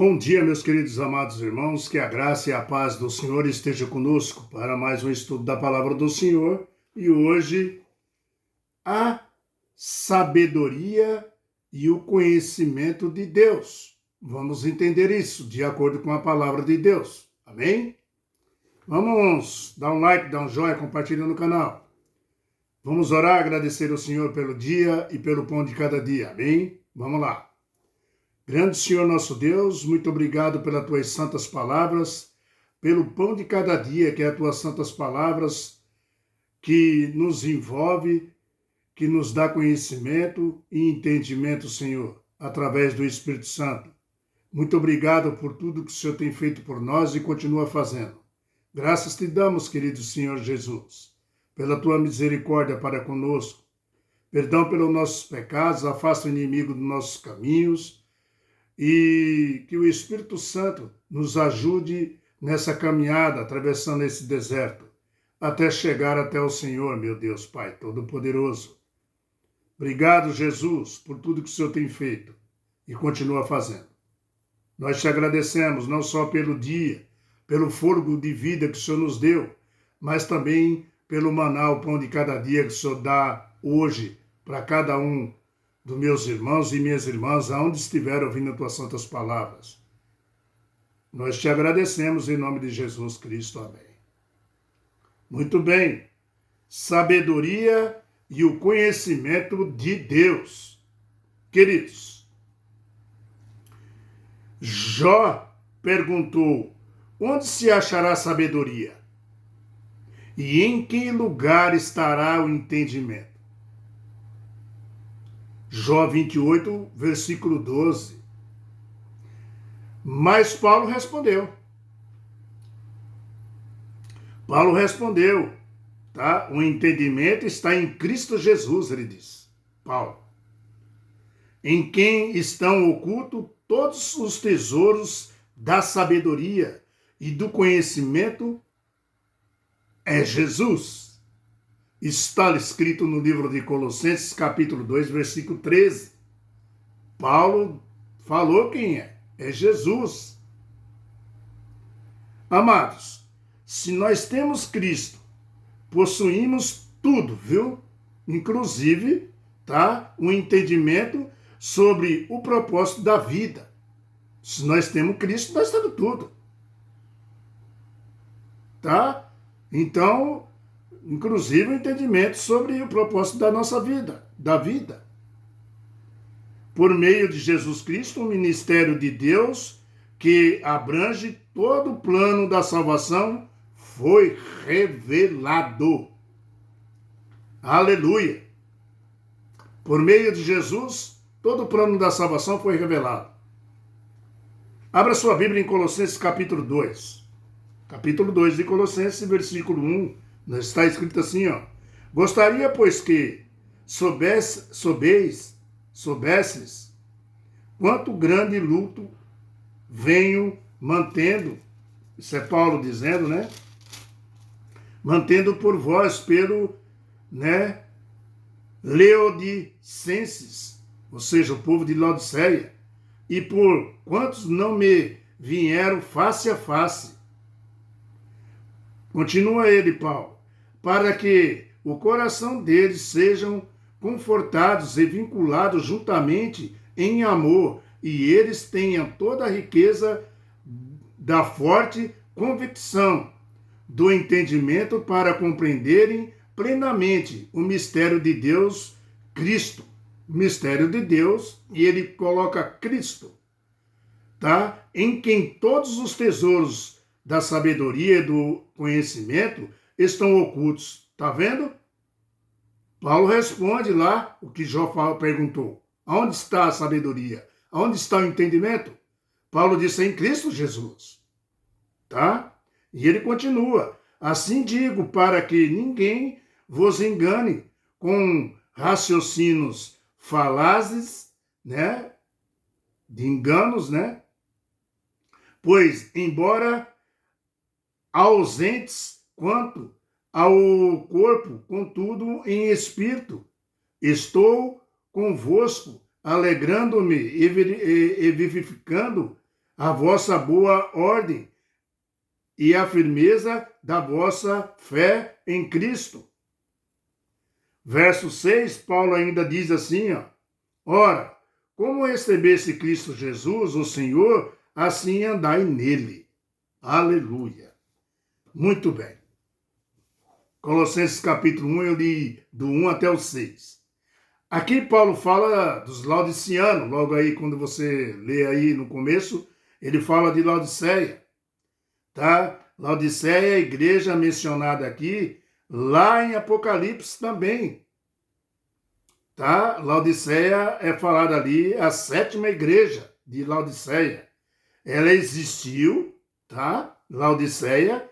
Bom dia, meus queridos amados irmãos, que a graça e a paz do Senhor esteja conosco para mais um estudo da palavra do Senhor. E hoje, a sabedoria e o conhecimento de Deus. Vamos entender isso de acordo com a palavra de Deus. Amém? Vamos dar um like, dar um joinha, compartilhar no canal. Vamos orar, agradecer ao Senhor pelo dia e pelo pão de cada dia. Amém? Vamos lá. Grande Senhor nosso Deus, muito obrigado pelas tuas santas palavras, pelo pão de cada dia, que é as tuas santas palavras, que nos envolve, que nos dá conhecimento e entendimento, Senhor, através do Espírito Santo. Muito obrigado por tudo que o Senhor tem feito por nós e continua fazendo. Graças te damos, querido Senhor Jesus, pela tua misericórdia para conosco. Perdão pelos nossos pecados, afasta o inimigo dos nossos caminhos, e que o Espírito Santo nos ajude nessa caminhada, atravessando esse deserto, até chegar até o Senhor, meu Deus, Pai Todo-Poderoso. Obrigado, Jesus, por tudo que o Senhor tem feito e continua fazendo. Nós te agradecemos não só pelo dia, pelo fôlego de vida que o Senhor nos deu, mas também pelo maná, o pão de cada dia que o Senhor dá hoje para cada um dos meus irmãos e minhas irmãs, aonde estiver ouvindo as tuas santas palavras. Nós te agradecemos em nome de Jesus Cristo. Amém. Muito bem. Sabedoria e o conhecimento de Deus. Queridos, Jó perguntou: onde se achará sabedoria? E em que lugar estará o entendimento? Jó 28, versículo 12. Mas Paulo respondeu. Tá? O entendimento está em Cristo Jesus, ele diz. Paulo. Em quem estão ocultos todos os tesouros da sabedoria e do conhecimento é Jesus. Está escrito no livro de Colossenses, capítulo 2, versículo 13. Paulo falou quem é. É Jesus. Amados, se nós temos Cristo, possuímos tudo, viu? Inclusive, tá? Um entendimento sobre o propósito da vida. Se nós temos Cristo, nós temos tudo. Tá? Então, inclusive o entendimento sobre o propósito da nossa vida, da vida. Por meio de Jesus Cristo, o ministério de Deus, que abrange todo o plano da salvação, foi revelado. Aleluia! Por meio de Jesus, todo o plano da salvação foi revelado. Abra sua Bíblia em Colossenses capítulo 2. Capítulo 2 de Colossenses, versículo 1. Está escrito assim, ó. Gostaria, pois, que soubesses quanto grande luto venho mantendo, isso é Paulo dizendo, né? Mantendo por vós pelo, né, Leodicenses, ou seja, o povo de Laodiceia, e por quantos não me vieram face a face. Continua ele, Paulo, para que o coração deles sejam confortados e vinculados juntamente em amor, e eles tenham toda a riqueza da forte convicção do entendimento para compreenderem plenamente o mistério de Deus, Cristo. O mistério de Deus, e ele coloca Cristo, tá? Em quem todos os tesouros da sabedoria e do conhecimento estão ocultos. Tá vendo? Paulo responde lá o que Jó perguntou. Aonde está a sabedoria? Aonde está o entendimento? Paulo disse: em Cristo Jesus. Tá? E ele continua: assim digo, para que ninguém vos engane com raciocínios falazes, né? De enganos, né? Pois, embora ausentes quanto ao corpo, contudo em espírito, estou convosco, alegrando-me e vivificando a vossa boa ordem e a firmeza da vossa fé em Cristo. Verso 6, Paulo ainda diz assim, ó, ora, como recebesse Cristo Jesus, o Senhor, assim andai nele. Aleluia. Muito bem. Colossenses capítulo 1, eu li do 1 até o 6. Aqui Paulo fala dos laodiceanos, logo aí quando você lê aí no começo, ele fala de Laodiceia, tá? Laodiceia é a igreja mencionada aqui, lá em Apocalipse também, tá? Laodiceia é falada ali, a sétima igreja de Laodiceia. Ela existiu, tá? Laodiceia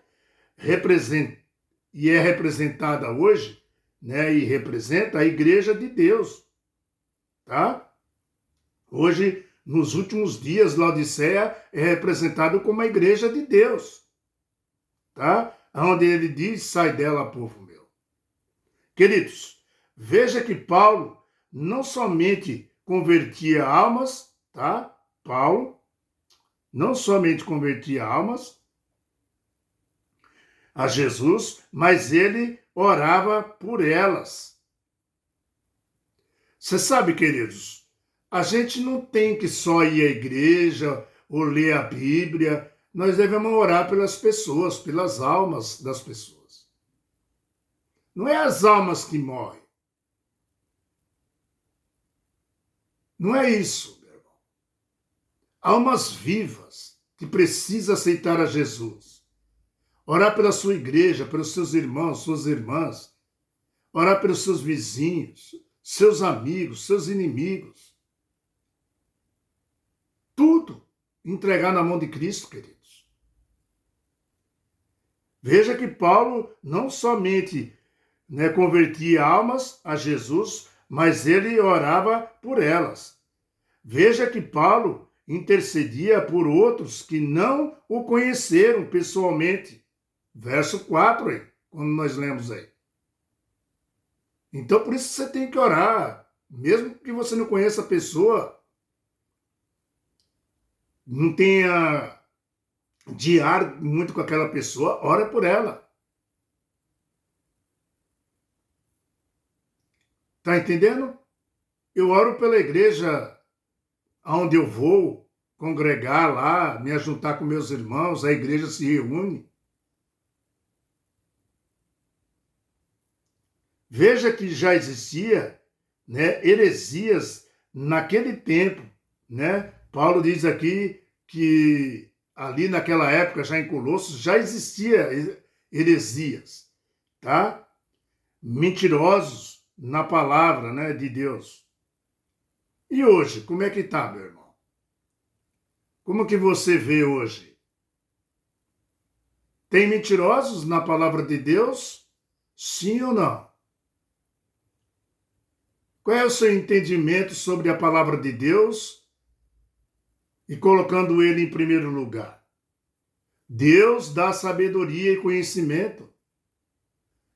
e é representada hoje, né? E representa a igreja de Deus, tá? Hoje, nos últimos dias, Laodiceia é representado como a igreja de Deus, tá? Onde ele diz, sai dela, povo meu. Queridos, veja que Paulo não somente convertia almas, tá? Paulo não somente convertia almas a Jesus, mas ele orava por elas. Você sabe, queridos, a gente não tem que só ir à igreja ou ler a Bíblia, nós devemos orar pelas pessoas, pelas almas das pessoas. Não é as almas que morrem. Não é isso, meu irmão. Almas vivas que precisam aceitar a Jesus. Orar pela sua igreja, pelos seus irmãos, suas irmãs. Orar pelos seus vizinhos, seus amigos, seus inimigos. Tudo entregar na mão de Cristo, queridos. Veja que Paulo não somente convertia almas a Jesus, mas ele orava por elas. Veja que Paulo intercedia por outros que não o conheceram pessoalmente. Verso 4, aí, quando nós lemos aí. Então, por isso você tem que orar, mesmo que você não conheça a pessoa, não tenha diário muito com aquela pessoa, ora por ela. Tá entendendo? Eu oro pela igreja onde eu vou congregar lá, me ajuntar com meus irmãos, a igreja se reúne. Veja que já existia, heresias naquele tempo, Paulo diz aqui que ali naquela época, já em Colossos, já existia heresias, tá? Mentirosos na palavra, de Deus. E hoje, como é que tá, meu irmão? Como que você vê hoje? Tem mentirosos na palavra de Deus? Sim ou não? Qual é o seu entendimento sobre a palavra de Deus e colocando ele em primeiro lugar? Deus dá sabedoria e conhecimento.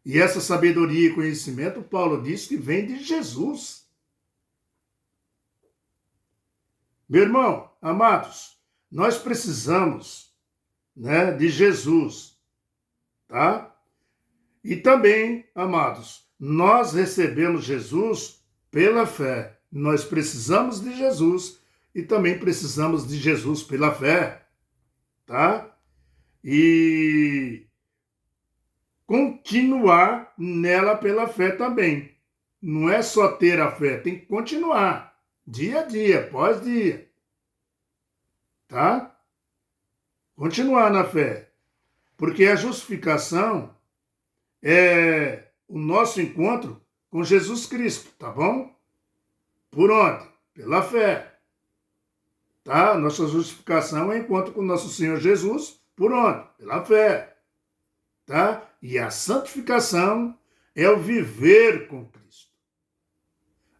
E essa sabedoria e conhecimento, Paulo diz que vem de Jesus. Meu irmão, amados, nós precisamos, de Jesus, tá? E também, amados, nós recebemos Jesus pela fé. Nós precisamos de Jesus e também precisamos de Jesus pela fé, tá? E continuar nela pela fé também. Não é só ter a fé, tem que continuar, dia a dia, após dia, tá? Continuar na fé, porque a justificação é o nosso encontro com Jesus Cristo, tá bom? Por onde? Pela fé. Tá? Nossa justificação é encontro com nosso Senhor Jesus, por onde? Pela fé. Tá? E a santificação é o viver com Cristo.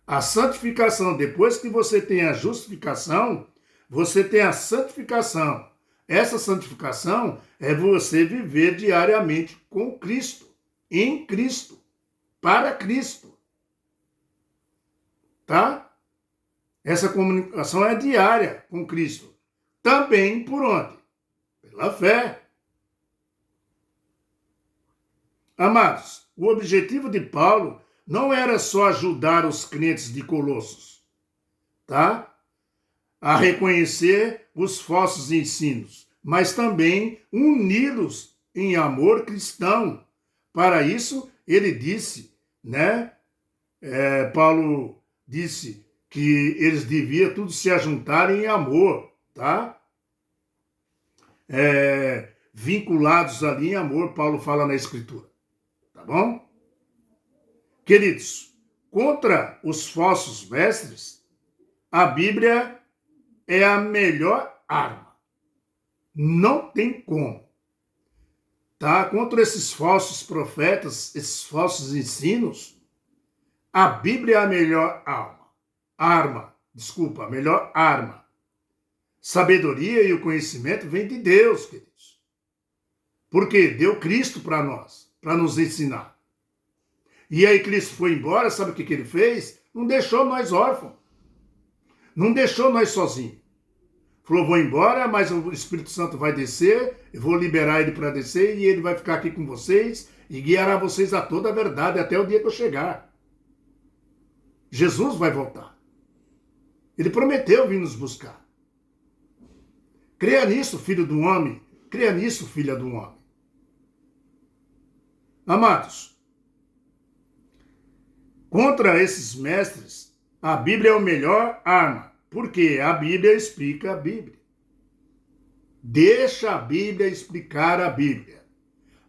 A santificação, depois que você tem a justificação, você tem a santificação. Essa santificação é você viver diariamente com Cristo, em Cristo, para Cristo. Tá? Essa comunicação é diária com Cristo. Também por onde? Pela fé. Amados, o objetivo de Paulo não era só ajudar os crentes de Colossos, tá? A reconhecer os falsos ensinos, mas também uni-los em amor cristão. Para isso, ele disse, né? Paulo disse que eles deviam tudo se ajuntarem em amor, tá? Vinculados ali em amor, Paulo fala na Escritura. Tá bom? Queridos, contra os falsos mestres, a Bíblia é a melhor arma. Não tem como. Tá? Contra esses falsos profetas, esses falsos ensinos, a Bíblia é a melhor a melhor arma. Sabedoria e o conhecimento vem de Deus, queridos. Porque deu Cristo para nós, para nos ensinar. E aí Cristo foi embora, sabe o que ele fez? Não deixou nós órfãos. Não deixou nós sozinhos. Falou, vou embora, mas o Espírito Santo vai descer, eu vou liberar ele para descer e ele vai ficar aqui com vocês e guiará vocês a toda a verdade até o dia que eu chegar. Jesus vai voltar. Ele prometeu vir nos buscar. Creia nisso, filho do homem. Creia nisso, filha do homem. Amados, contra esses mestres, a Bíblia é a melhor arma, porque a Bíblia explica a Bíblia. Deixa a Bíblia explicar a Bíblia.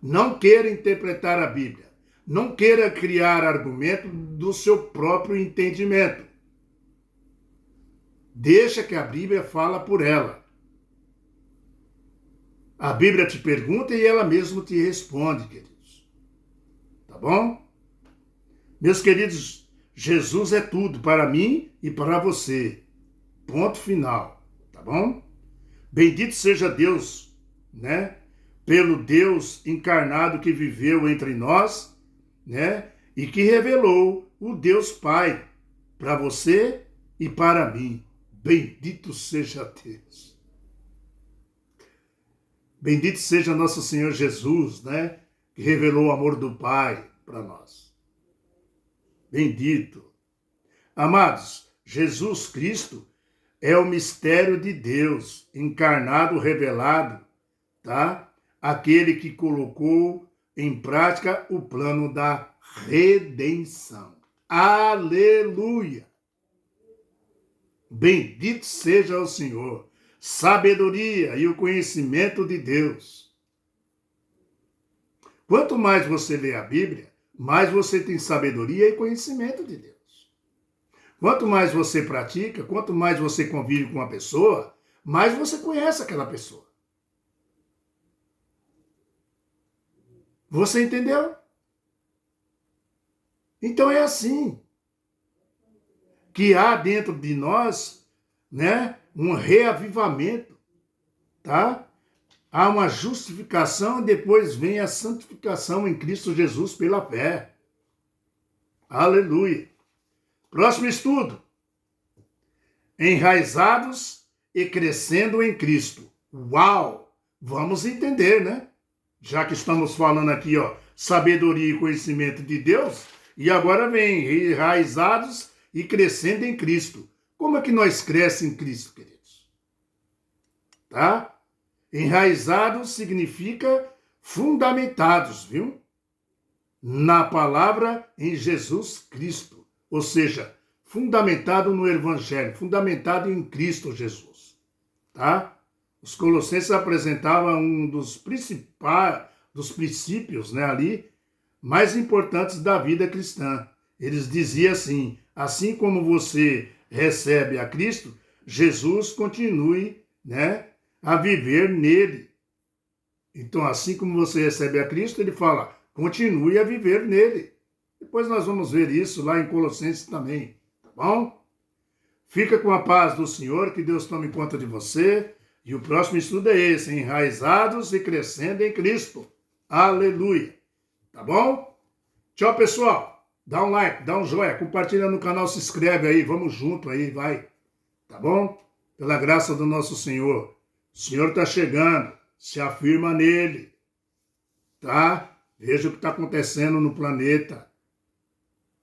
Não queira interpretar a Bíblia. Não queira criar argumento do seu próprio entendimento. Deixa que a Bíblia fala por ela. A Bíblia te pergunta e ela mesma te responde, queridos. Tá bom? Meus queridos, Jesus é tudo para mim e para você. Ponto final. Tá bom? Bendito seja Deus, né? Pelo Deus encarnado que viveu entre nós, né? E que revelou o Deus Pai para você e para mim. Bendito seja Deus. Bendito seja nosso Senhor Jesus, né? Que revelou o amor do Pai para nós. Bendito. Amados, Jesus Cristo é o mistério de Deus, encarnado, revelado, tá? Aquele que colocou em prática o plano da redenção. Aleluia! Bendito seja o Senhor. Sabedoria e o conhecimento de Deus. Quanto mais você lê a Bíblia, mais você tem sabedoria e conhecimento de Deus. Quanto mais você pratica, quanto mais você convive com uma pessoa, mais você conhece aquela pessoa. Você entendeu? Então é assim que há dentro de nós, né, um reavivamento, tá? Há uma justificação e depois vem a santificação em Cristo Jesus pela fé. Aleluia. Próximo estudo. Enraizados e crescendo em Cristo. Uau! Vamos entender, né? Já que estamos falando aqui, ó, sabedoria e conhecimento de Deus, e agora vem enraizados e crescendo em Cristo. Como é que nós crescemos em Cristo, queridos? Tá? Enraizados significa fundamentados, viu? Na palavra em Jesus Cristo. Ou seja, fundamentado no Evangelho, fundamentado em Cristo Jesus. Tá? Os Colossenses apresentavam um dos princípios, né, ali, mais importantes da vida cristã. Eles diziam assim como você recebe a Cristo, Jesus continue, né, a viver nele. Então, assim como você recebe a Cristo, ele fala, continue a viver nele. Depois nós vamos ver isso lá em Colossenses também, tá bom? Fica com a paz do Senhor, que Deus tome conta de você. E o próximo estudo é esse, enraizados e crescendo em Cristo. Aleluia. Tá bom? Tchau, pessoal. Dá um like, dá um joinha, compartilha no canal, se inscreve aí, vamos junto aí, vai. Tá bom? Pela graça do nosso Senhor O Senhor está chegando, se afirma nele, tá? Veja o que está acontecendo no planeta.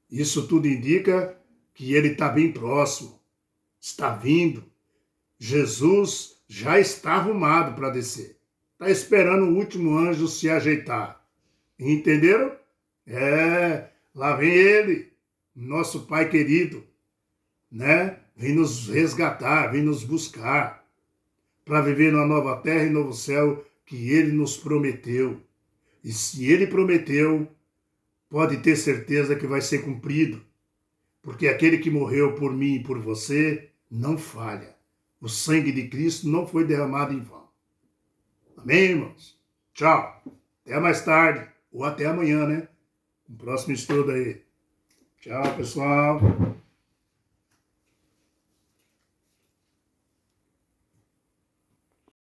Isso tudo indica que ele está bem próximo, está vindo. Jesus já está arrumado para descer. Está esperando o último anjo se ajeitar. Entenderam? Lá vem ele, nosso Pai querido, né? Vem nos resgatar, vem nos buscar, para viver na nova terra e novo céu que ele nos prometeu. E se ele prometeu, pode ter certeza que vai ser cumprido, porque aquele que morreu por mim e por você não falha. O sangue de Cristo não foi derramado em vão. Amém, irmãos? Tchau. Até mais tarde, ou até amanhã, né? No próximo estudo aí. Tchau, pessoal.